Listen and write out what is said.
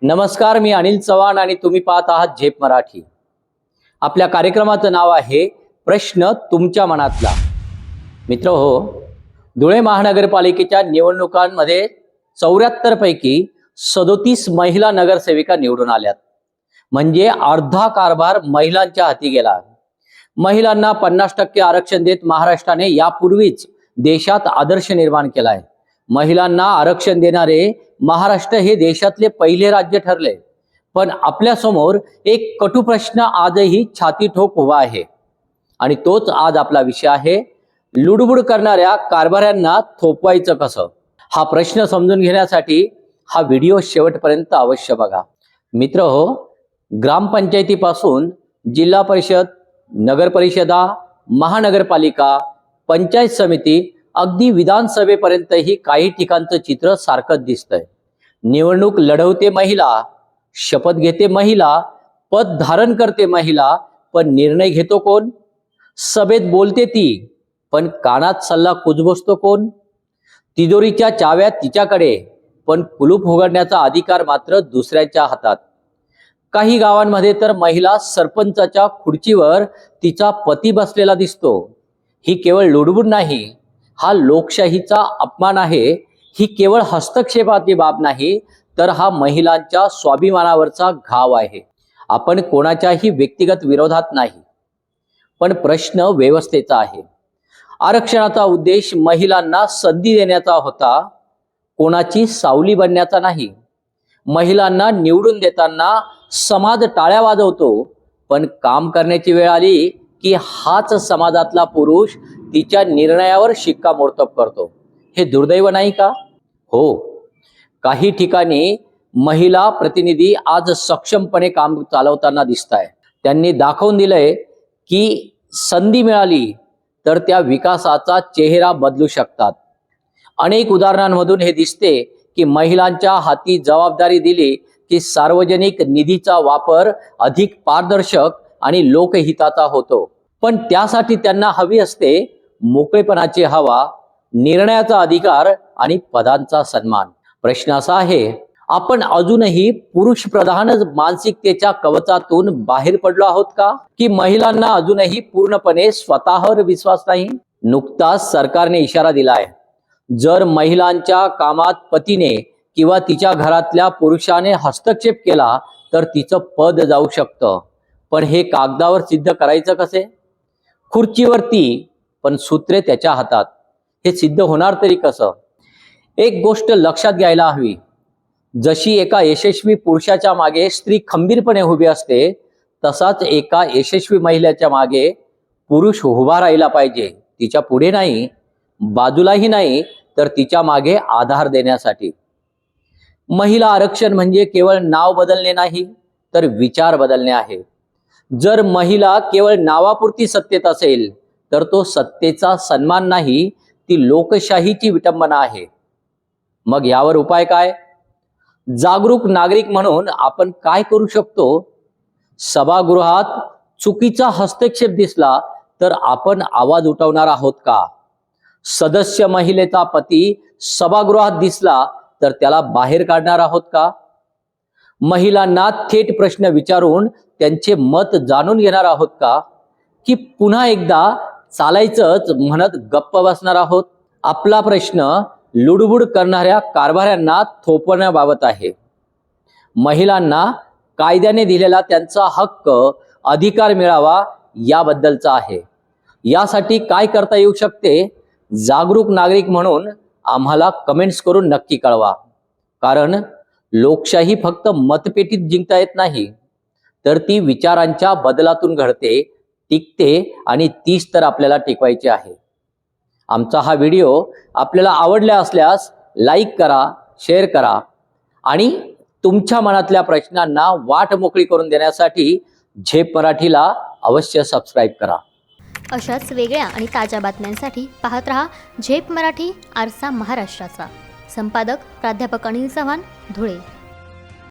नमस्कार, मी अनिल चव्हाण आणि तुम्ही पाहत आहात झेप मराठी। आपल्या कार्यक्रमाचं नाव आहे प्रश्न तुमच्या मनातला। मित्र हो, धुळे महानगरपालिकेच्या निवडणुकांमध्ये 74 पैकी 37 महिला नगरसेविका निवडून आल्यात। म्हणजे अर्धा कारभार महिलांच्या हाती गेला। महिलांना 50% आरक्षण देत महाराष्ट्राने यापूर्वीच देशात आदर्श निर्माण केलाय। महिलांना आरक्षण देणारे महाराष्ट्र हे देशातले पहिले राज्य ठरले। पण आपल्या समोर एक कटू प्रश्न आजही छाती ठोक उभा आहे आणि तोच आज आपला विषय आहे। लुडबुड करणाऱ्या कारभाऱ्यांना थोपवायचं कसं? हा प्रश्न समजून घेण्यासाठी हा व्हिडिओ शेवटपर्यंत अवश्य बघा। मित्र हो, ग्रामपंचायतीपासून जिल्हा परिषद, नगर परिषदा, महानगरपालिका, पंचायत समिती, अगदी विधानसभेपर्यंतही काही ठिकाणचं चित्र सारखंच दिसतंय। निवडणूक लढवते महिला, शपथ घेते महिला, पद धारण करते महिला, पण निर्णय घेतो कोण? सभेत बोलते ती, पण कानात सल्ला कुजबसतो कोण? तिजोरीच्या चाव्या तिच्याकडे, पण कुलूप उघडण्याचा अधिकार मात्र दुसऱ्याच्या हातात। काही गावांमध्ये तर महिला सरपंचाच्या खुर्चीवर तिचा पती बसलेला दिसतो। ही केवळ लुडबुड नाही, हा लोकशाहीचा अपमान आहे। ही केवळ हस्तक्षेपाची बाब नाही, तर हा महिलांच्या स्वाभिमानावरचा घाव आहे। आपण कोणाच्याही व्यक्तिगत विरोधात नाही, पण प्रश्न व्यवस्थेचा आहे। आरक्षणाचा उद्देश महिलांना संधी देण्याचा होता, कोणाची सावली बनण्याचा नाही। महिलांना निवडून देताना समाज टाळ्या वाजवतो, पण काम करण्याची वेळ आली की हाच समाजातला पुरुष तिच्या निर्णयावर शिक्कामोर्तब करतो। हे दुर्दैव नाही का? हो, काही ठिकाणी महिला प्रतिनिधी आज सक्षमपणे काम चालवताना दिसताय। त्यांनी दाखवून दिलंय की संधी मिळाली तर त्या विकासाचा चेहरा बदलू शकतात। अनेक उदाहरणांमधून हे दिसते की महिलांच्या हाती जबाबदारी दिली की सार्वजनिक निधीचा वापर अधिक पारदर्शक आणि लोकहिताचा होतो। पण त्यासाठी त्यांना हवी असते मोकळेपणाची हवा, निर्णयाचा अधिकार आणि पदांचा सन्मान। प्रश्न असा आहे, आपण अजूनही पुरुष प्रधान मानसिकतेच्या कवचातून बाहेर पडलो आहोत का? की महिलांना अजूनही पूर्णपणे स्वतःवर विश्वास नाही? नुकताच सरकारने इशारा दिलाय, जर महिलांच्या कामात पतीने किंवा तिच्या घरातल्या पुरुषाने हस्तक्षेप केला तर तिचं पद जाऊ शकतं। पण हे कागदावर सिद्ध करायचं कसे? खुर्चीवरती, पण सूत्रे त्याच्या हातात। हे सिद्ध होणार तरी कसं? एक गोष्ट लक्षात घ्यायला हवी, जशी एका यशस्वी पुरुषाच्या मागे स्त्री खंबीरपणे उभी असते, तसाच एका यशस्वी महिलेच्या मागे पुरुष उभा राहिला पाहिजे। तिच्या पुढे नाही, बाजूलाही नाही, तर तिच्या मागे आधार देण्यासाठी। महिला आरक्षण म्हणजे केवळ नाव बदलणे नाही, तर विचार बदलणे आहे। जर महिला केवळ नावापुरती सत्तेत असेल तर तो सत्तेचा सन्मान नाही, ती लोकशाहीची विटंबना आहे। मग यावर उपाय काय? जागरूक नागरिक म्हणून आपण काय करू शकतो? सभागृहात चुकीचा हस्तक्षेप दिसला तर आपण आवाज उठवणार आहोत का? सदस्य महिलेचा पती सभागृहात दिसला तर त्याला बाहेर काढणार आहोत का? महिलांना थेट प्रश्न विचारून त्यांचे मत जाणून घेणार आहोत का? की पुन्हा एकदा चालायचंच म्हणत गप्प बसणार आहोत? आपला प्रश्न लुडबुड करणाऱ्या कारभाऱ्यांना थोपवण्याबाबत आहे। महिलांना कायद्याने दिलेला त्यांचा हक्क, अधिकार मिळावा याबद्दलचा आहे। यासाठी काय करता येऊ शकते? जागरूक नागरिक म्हणून आम्हाला कमेंट्स करून नक्की कळवा। कारण लोकशाही फक्त मतपेटीत जिंकता येत नाही, तर ती विचारांच्या बदलातून घडते, टिकते आणि तीच तर आपल्याला टिकवायची आहे। आमचा हा व्हिडिओ आपल्याला आवडला असल्यास लाईक करा, शेअर करा आणि तुमच्या मनातल्या प्रश्नांना वाट मोकळी करून देण्यासाठी झेप मराठीला अवश्य सबस्क्राईब करा। अशाच वेगळ्या आणि ताज्या बातम्यांसाठी पाहत रहा झेप मराठी, आरसा महाराष्ट्राचा। संपादक प्राध्यापक अनिल चव्हाण, धुळे।